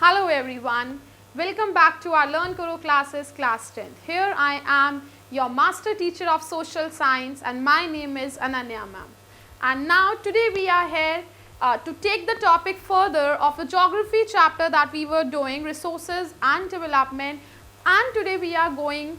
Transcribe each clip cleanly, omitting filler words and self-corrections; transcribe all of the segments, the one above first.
Hello everyone, welcome back to our Learn Karo classes class 10th. Here I am your master teacher of social science and my name is Ananya ma'am. And now today we are here to take the topic further of the geography chapter that we were doing, resources and development, and today we are going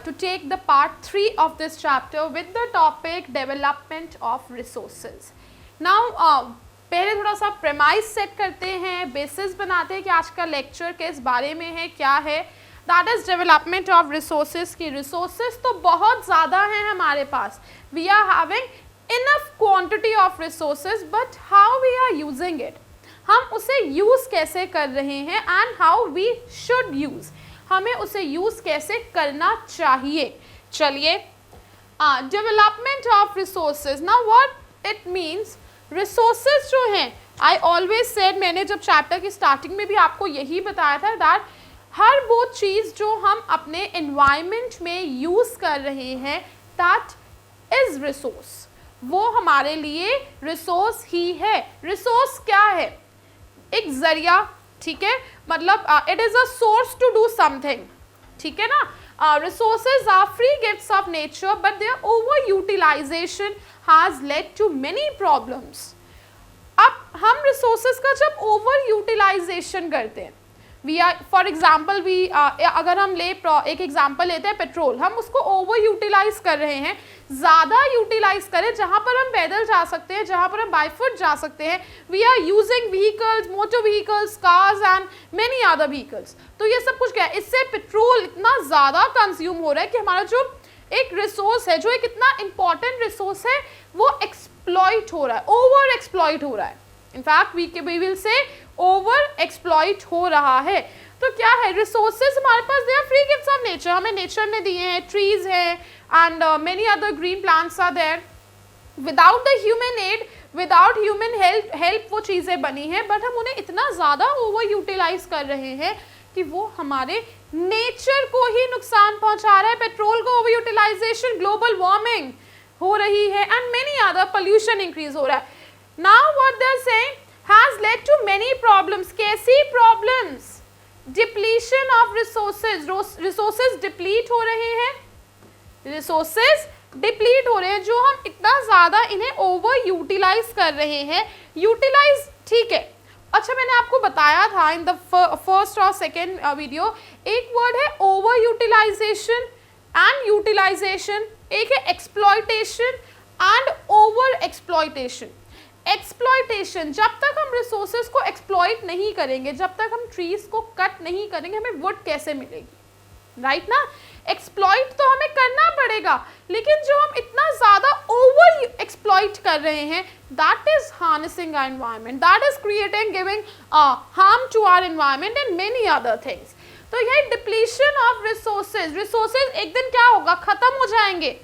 to take the part 3 of this chapter with the topic development of resources. Now पहले थोड़ा सा premise set करते हैं, basis बनाते हैं कि आज का लेक्चर किस बारे में है, क्या है. That is development of resources की रिसोर्सेज तो बहुत ज़्यादा हैं हमारे पास. We are having enough quantity of resources but how we are using it, हम उसे यूज़ कैसे कर रहे हैं and how we should use, हमें उसे यूज़ कैसे करना चाहिए. चलिए, development of resources. Now what it means, resources जो हैं, आई ऑलवेज सेड, मैंने जब चैप्टर की स्टार्टिंग में भी आपको यही बताया था दैट हर वो चीज़ जो हम अपने एनवायरनमेंट में यूज़ कर रहे हैं दैट इज़ रिसोर्स, वो हमारे लिए रिसोर्स ही है. रिसोर्स क्या है? एक जरिया, ठीक है, मतलब it is a source to do something, ठीक है ना. Resources are free gifts of nature but their overutilization has led to many problems. अब हम resources का जब overutilization करते हैं, we are for example we अगर हम एक एग्जाम्पल लेते हैं पेट्रोल, हम उसको ओवर यूटिलाइज कर रहे हैं, ज़्यादा यूटिलाइज करें जहाँ पर हम पैदल जा सकते हैं, जहाँ पर हम बाई फुट जा सकते हैं. We are using vehicles, motor vehicles, cars and many other vehicles. तो ये सब कुछ क्या है, इससे पेट्रोल इतना ज़्यादा कंज्यूम हो रहा है कि हमारा जो एक रिसोर्स है, जो एक इतना इंपॉर्टेंट रिसोर्स है, वो एक्सप्लॉइट हो रहा है, ओवर एक्सप्लॉइट हो रहा है. In fact we will say over exploit हो रहा है. तो क्या है, रिसोर्सेज हमारे पास they are free gifts of nature, हमें नेचर ने दिए हैं, ट्रीज हैं and many other green plants are there. Without the human aid, without human help वो चीज़ें बनी हैं, बट हम उन्हें इतना ज़्यादा ओवर यूटिलाइज कर रहे हैं कि वो हमारे नेचर को ही नुकसान पहुंचा रहा है. पेट्रोल को ओवर यूटिलाइजेशन, ग्लोबल वार्मिंग हो रही है and many other, pollution increase हो रहा है. Now what they are saying has led to many problems. कैसी problems? Depletion of resources, resources deplete हो रहे हैं, रिसोर्सेज डिप्लीट हो रहे हैं, जो हम इतना ज़्यादा इन्हें ओवर यूटिलाइज कर रहे हैं. यूटिलाइज ठीक है, अच्छा मैंने आपको बताया था इन द फर्स्ट और सेकेंड वीडियो, एक वर्ड है ओवर यूटिलाइजेशन एंड यूटिलाइजेशन, एक है exploitation and over exploitation. Exploitation, जब तक हम रिसोर्सेज को एक्सप्लॉइट नहीं करेंगे, जब तक हम ट्रीज को कट नहीं करेंगे, हमें वुड कैसे मिलेगी, राइट ना. एक्सप्लॉइट तो हमें करना पड़ेगा, लेकिन जो हम इतना ज़्यादा ओवर एक्सप्लॉइट कर रहे हैं that is harnessing our environment, that is creating, giving harm to our environment and many other things. तो ये डिप्लीशन ऑफ रिसोर्सेज, रिसोर्सेज एक दिन क्या होगा, खत्म हो जाएंगे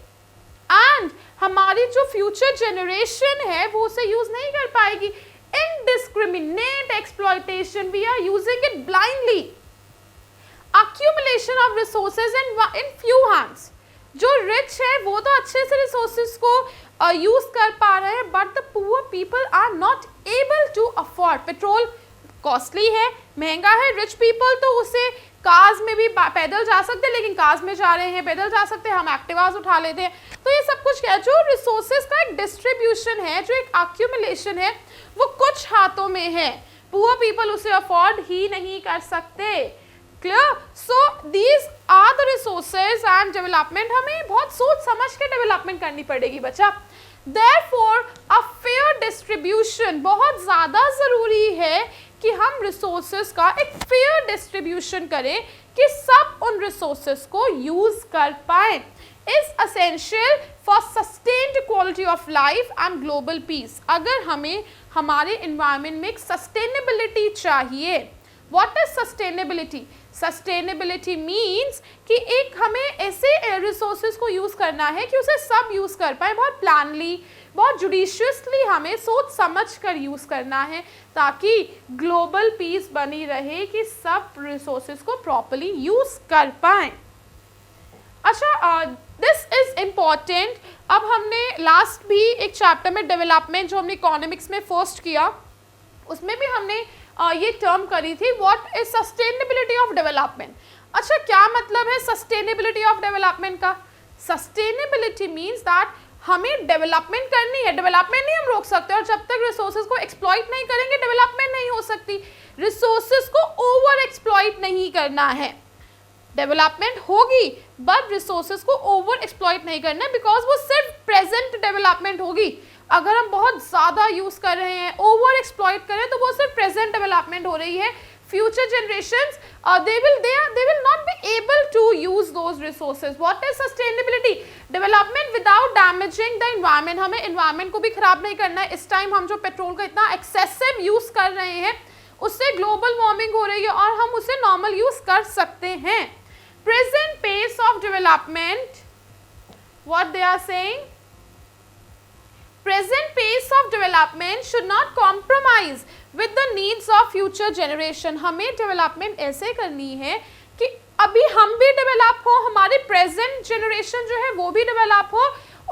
एंड हमारी जो फ्यूचर जनरेशन है वो उसे यूज नहीं कर पाएगी. Indiscriminate exploitation, we are using it blindly. accumulation of resources in few hands, जो रिच है वो तो अच्छे से रिसोर्सेज को यूज कर पा रहे हैं, but the poor people are not able to afford. Petrol costly है, महंगा है. रिच पीपल तो उसे कार्स में भी पैदल जा सकते हैं, लेकिन कार्स में जा रहे हैं, पैदल जा सकते हैं, हम एक्टिवाज उठा लेते हैं. तो ये सब कुछ क्या है, जो रिसोर्सेज का एक डिस्ट्रीब्यूशन है, जो एक accumulation है, वो कुछ हाथों में है. पुअर पीपल उसे अफोर्ड ही नहीं कर सकते. Clear? So these are the resources and development, हमें बहुत सोच समझ के डेवलपमेंट करनी पड़ेगी बच्चा. देयरफॉर अ फेयर डिस्ट्रीब्यूशन, बहुत ज़्यादा ज़रूरी है कि हम रिसोर्सेज का एक फेयर डिस्ट्रीब्यूशन करें कि सब उन रिसोर्सेज को यूज कर पाए. Is essential for sustained quality of life and global piece. अगर हमें हमारे एनवायरनमेंट में एक सस्टेनेबिलिटी चाहिए. What is sustainability? Sustainability means कि एक हमें ऐसे रिसोर्सेज को यूज़ करना है कि उसे सब यूज़ कर पाए. बहुत प्लानली, बहुत जुडिशियसली हमें सोच समझ कर यूज़ करना है, ताकि ग्लोबल पीस बनी रहे कि सब रिसोर्सेज को प्रॉपर्ली यूज़ कर पाएँ. अच्छा, दिस इज़ इम्पॉर्टेंट. अब हमने लास्ट भी एक चैप्टर में डेवलपमेंट जो हमने इकोनॉमिक्स में फर्स्ट किया, उसमें भी हमने ये टर्म करी थी, what is sustainability of development. अच्छा, क्या मतलब है सस्टेनेबिलिटी ऑफ डेवलपमेंट का? सस्टेनेबिलिटी मीन्स दैट हमें डेवलपमेंट करनी है, डेवलपमेंट नहीं हम रोक सकते, और जब तक रिसोर्सेज को एक्सप्लॉइट नहीं करेंगे डेवलपमेंट नहीं हो सकती। रिसोर्सेज को ओवर एक्सप्लॉइट नहीं करना है, डेवलपमेंट होगी बट रिसोर्सेज को ओवर एक्सप्लॉइट नहीं करना है, बिकॉज वो सिर्फ प्रेजेंट डेवलपमेंट होगी। अगर हम बहुत ज़्यादा यूज़ कर रहे हैं, ओवर एक्सप्लॉइट कर रहे हैं, तो वो सिर्फ प्रेजेंट डेवलपमेंट हो रही है। Future generations, they will not be able to use those resources. What is sustainability? Development without damaging the environment. हमें environment को भी खराब नहीं करना है। इस टाइम हम जो पेट्रोल का इतना excessive use कर रहे हैं, उससे global warming हो रही है और हम उसे normal use कर सकते हैं। Present pace of development, what they are saying? Present pace of development should not compromise with the needs of future generation. हमें डेवलपमेंट ऐसे करनी है कि अभी हम भी डेवलप हो, हमारे प्रेजेंट जनरेशन जो है वो भी डेवलप हो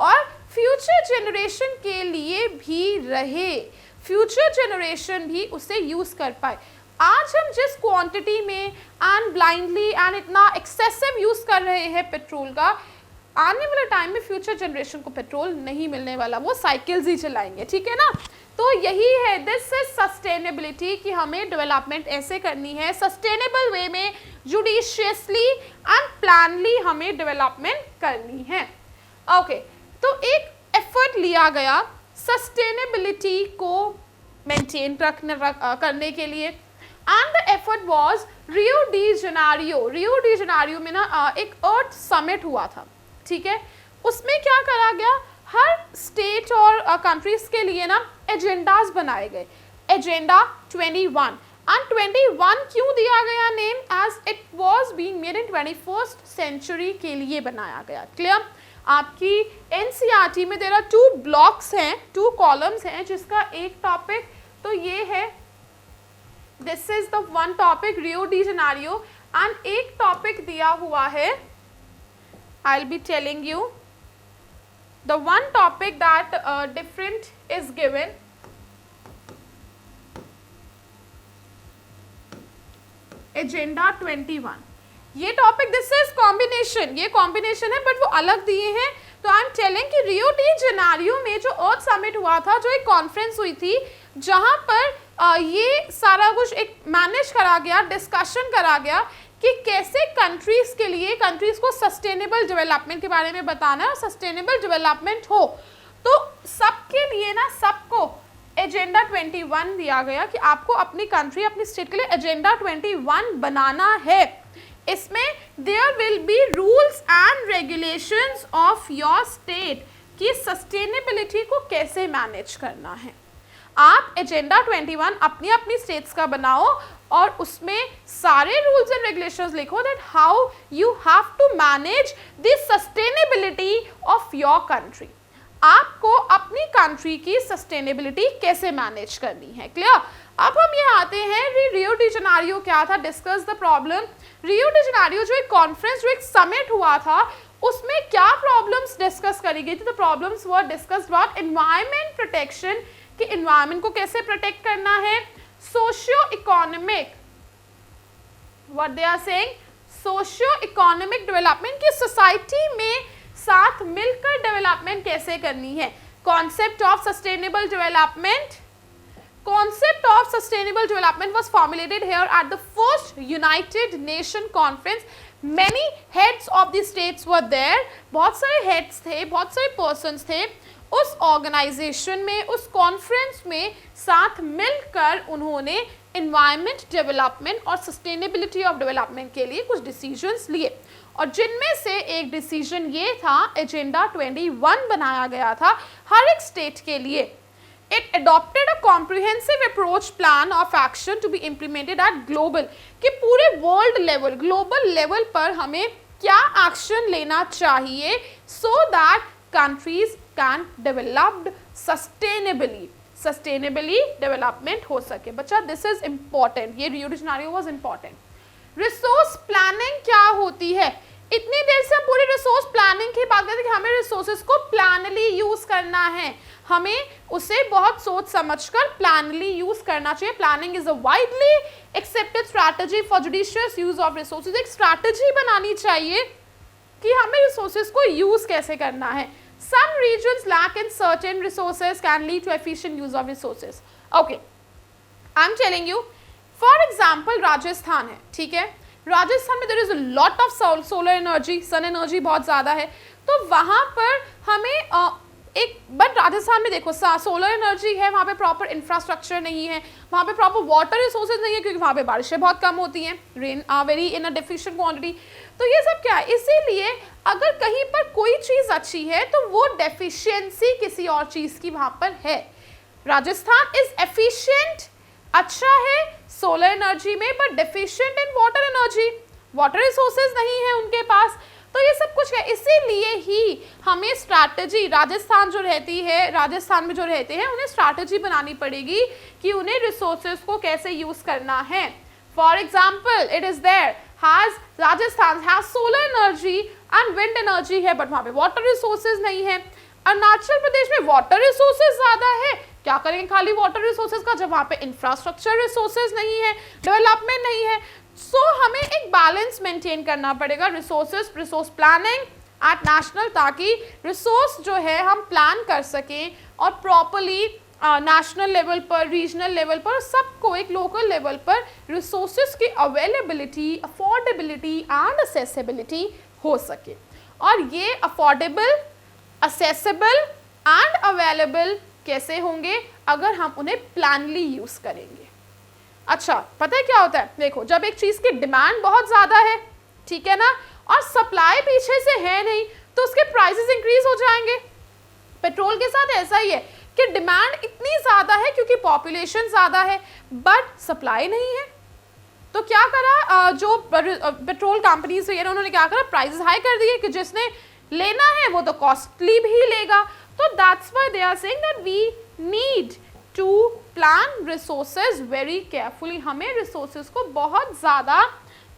और फ्यूचर जनरेशन के लिए भी रहे, फ्यूचर जनरेशन भी उसे यूज कर पाए। आज हम जिस क्वांटिटी में एंड ब्लाइंडली एंड इतना एक्सेसिव यूज कर रहे हैं पेट्रोल का, आने वाले टाइम में फ्यूचर जनरेशन को पेट्रोल नहीं मिलने वाला, वो साइकिल्स ही चलाएंगे, ठीक है ना। तो यही है, दिस इज सस्टेनेबिलिटी, कि हमें डेवलपमेंट ऐसे करनी है, सस्टेनेबल वे में, जुडिशियसली एंड प्लानली हमें डेवलपमेंट करनी है। ओके, तो एक एफर्ट लिया गया सस्टेनेबिलिटी को मेंटेन करने के लिए, and the effort was Rio de Janeiro. Rio de Janeiro में ना एक अर्थ समिट हुआ था, ठीक है। उसमें क्या करा गया, हर स्टेट और कंट्रीज के लिए ना एजेंडाज बनाए गए, एजेंडा 21। एंड 21 क्यों दिया गया name, as it was being made in 21st century के लिए बनाया गया। क्लियर? आपकी एनसीईआरटी में देयर आर 2 ब्लॉक्स हैं, 2 कॉलम्स हैं, जिसका एक टॉपिक तो ये है, this is the one topic Rio de Janeiro, and एक टॉपिक दिया हुआ है, I'll be telling you the one topic that different is given, agenda 21। ये टॉपिक, दिस इज कॉम्बिनेशन, ये कॉम्बिनेशन है बट वो अलग दिए हैं। तो आई एम टेलिंग कि रियो डी जेनेरियो में जो अर्थ समिट हुआ था, जो एक कॉन्फ्रेंस हुई थी, जहां पर ये सारा कुछ एक मैनेज करा गया, डिस्कशन करा गया कि कैसे कंट्रीज के लिए, कंट्रीज को सस्टेनेबल डेवलपमेंट के बारे में बताना है और सस्टेनेबल डेवलपमेंट हो तो सबके लिए ना, सबको एजेंडा 21 दिया गया कि आपको अपनी कंट्री, अपनी स्टेट के लिए एजेंडा 21 बनाना है। इसमें there will be rules and regulations of your state कि सस्टेनेबिलिटी को कैसे मैनेज करना है। आप एजेंडा 21 अपनी अपनी स्टेट्स का बनाओ और उसमें सारे रूल्स एंड रेगुलेशंस लिखो that how you have to manage the sustainability of your country. आपको अपनी कंट्री की सस्टेनेबिलिटी कैसे मैनेज करनी है। क्लियर? अब हम ये आते हैं, रियो डी जेनेरियो क्या था, discuss the problem. Rio de Janeiro जो एक कॉन्फ्रेंस, जो एक समिट हुआ था, उसमें क्या प्रॉब्लम्स डिस्कस करी गई थी। The problems were discussed about environment protection, कि एनवायरमेंट को कैसे प्रोटेक्ट करना है, socio economic, what they are saying, socio economic development, की सोसाइटी में साथ मिलकर डेवलपमेंट कैसे करनी है। Concept of sustainable development, concept of sustainable development was formulated here at the first United Nation conference. Many heads of the states were there, बहुत सारे heads थे, बहुत सारे persons थे उस organization में, उस conference में साथ मिलकर उन्होंने environment development और sustainability of development के लिए कुछ decisions लिए, और जिनमें से एक decision ये था, agenda 21 बनाया गया था हर एक state के लिए। It adopted a comprehensive approach plan of action to be implemented at global, कि पूरे world level, global level पर हमें क्या action लेना चाहिए so that countries can develop sustainably, sustainably development हो सके। बच्चा this is important, ये Rio de Janeiro was important। Resource planning क्या होती है? इतनी देर से हम पूरी रिसोर्स प्लानिंग की बात करते हैं कि हमें रिसोर्सेज को प्लानली यूज करना है, हमें उसे बहुत सोच समझकर प्लानली यूज करना चाहिए। Planning is a widely accepted strategy for judicious use of resources. एक स्ट्रैटेजी बनानी चाहिए कि हमें रिसोर्सेज को यूज कैसे करना है। Some regions lack in certain resources can lead to efficient use of resources. Okay, I'm telling you, for example, Rajasthan है, ठीक है, राजस्थान में there is a lot of solar energy, sun energy बहुत ज़्यादा है, तो वहाँ पर हमें बट राजस्थान में देखो सोलर एनर्जी है, वहाँ पे प्रॉपर इंफ्रास्ट्रक्चर नहीं है, वहाँ पे प्रॉपर वाटर रिसोर्सेज नहीं है, क्योंकि वहाँ पे बारिशें बहुत कम होती हैं, rain very in a deficient quantity. तो ये सब क्या है, इसीलिए अगर कहीं पर कोई चीज़ अच्छी है तो वो डेफिशिएंसी किसी और चीज़ की वहाँ पर है। राजस्थान इज एफिशिएंट, अच्छा है सोलर एनर्जी में, but deficient in water energy, water resources नहीं है उनके पास। तो ये सब कुछ है, इसीलिए ही हमें स्ट्रैटेजी, राजस्थान में जो रहते हैं उन्हें स्ट्रैटेजी बनानी पड़ेगी कि उन्हें रिसोर्सेज को कैसे यूज करना है। For example, it is there Rajasthan has solar energy and wind energy है, बट वहाँ पे वाटर रिसोर्सेज नहीं है। अरुणाचल प्रदेश में वाटर रिसोर्सेज ज्यादा है, क्या करेंगे खाली वाटर रिसोर्सेज का, जब वहाँ पे इंफ्रास्ट्रक्चर रिसोर्सेज नहीं है, डेवलपमेंट नहीं है। हमें एक बैलेंस मेंटेन करना पड़ेगा, रिसोर्स प्लानिंग एट नेशनल, ताकि रिसोर्स जो है हम प्लान कर सकें और प्रॉपरली नेशनल लेवल पर, रीजनल लेवल पर, सबको एक लोकल लेवल पर रिसोर्सेज की अवेलेबिलिटी, अफोर्डेबिलिटी एंड असेसिबिलिटी हो सके। और ये अफोर्डेबल, असेसिबल एंड अवेलेबल कैसे होंगे, अगर हम उन्हें प्लानली यूज करेंगे। अच्छा, पता है क्या होता है, देखो जब एक चीज़ की डिमांड बहुत ज़्यादा है, ठीक है ना, और सप्लाई पीछे से है नहीं, तो उसके प्राइसेस इंक्रीज हो जाएंगे। पेट्रोल के साथ ऐसा ही है कि डिमांड इतनी ज़्यादा है क्योंकि पॉपुलेशन ज़्यादा है, बट सप्लाई नहीं है, तो क्या करा जो पेट्रोल कंपनीज वगैरह, उन्होंने क्या करा, प्राइसेस हाई कर दिए कि जिसने लेना है वो तो कॉस्टली भी लेगा। तो that's why they are saying that we need to plan resources very carefully. हमें रिसोर्सेज को बहुत ज़्यादा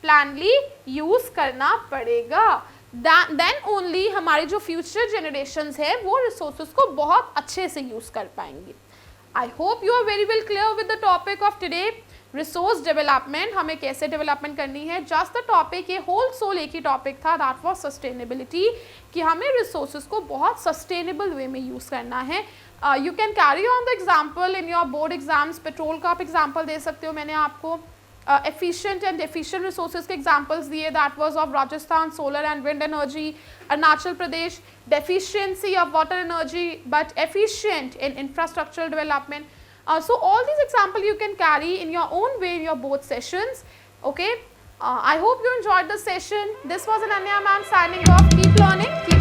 प्लानली यूज़ करना पड़ेगा, देन ओनली हमारी जो फ्यूचर जनरेशन्स है वो रिसोर्सेज को बहुत अच्छे से यूज़ कर पाएंगे। I hope you are very well clear with the topic of today, resource development, हमें कैसे डेवलपमेंट करनी है। जस्ट द टॉपिक, ये होल सोल एक ही टॉपिक था, दैट वाज सस्टेनेबिलिटी, कि हमें रिसोर्सेज को बहुत सस्टेनेबल वे में यूज़ करना है। You can carry on the example in your board exams. Petrol का आप एग्जाम्पल दे सकते हो, मैंने आपको एफिशिएंट एंड डेफिशिएंट रिसोर्सेज के एग्जाम्पल्स दिए, that was of Rajasthan solar and wind energy, Arunachal Pradesh deficiency of water energy but efficient in infrastructural development. So all these examples you can carry in your own way in your both sessions. Okay, I hope you enjoyed the session. This was Ananya ma'am signing off. Keep learning.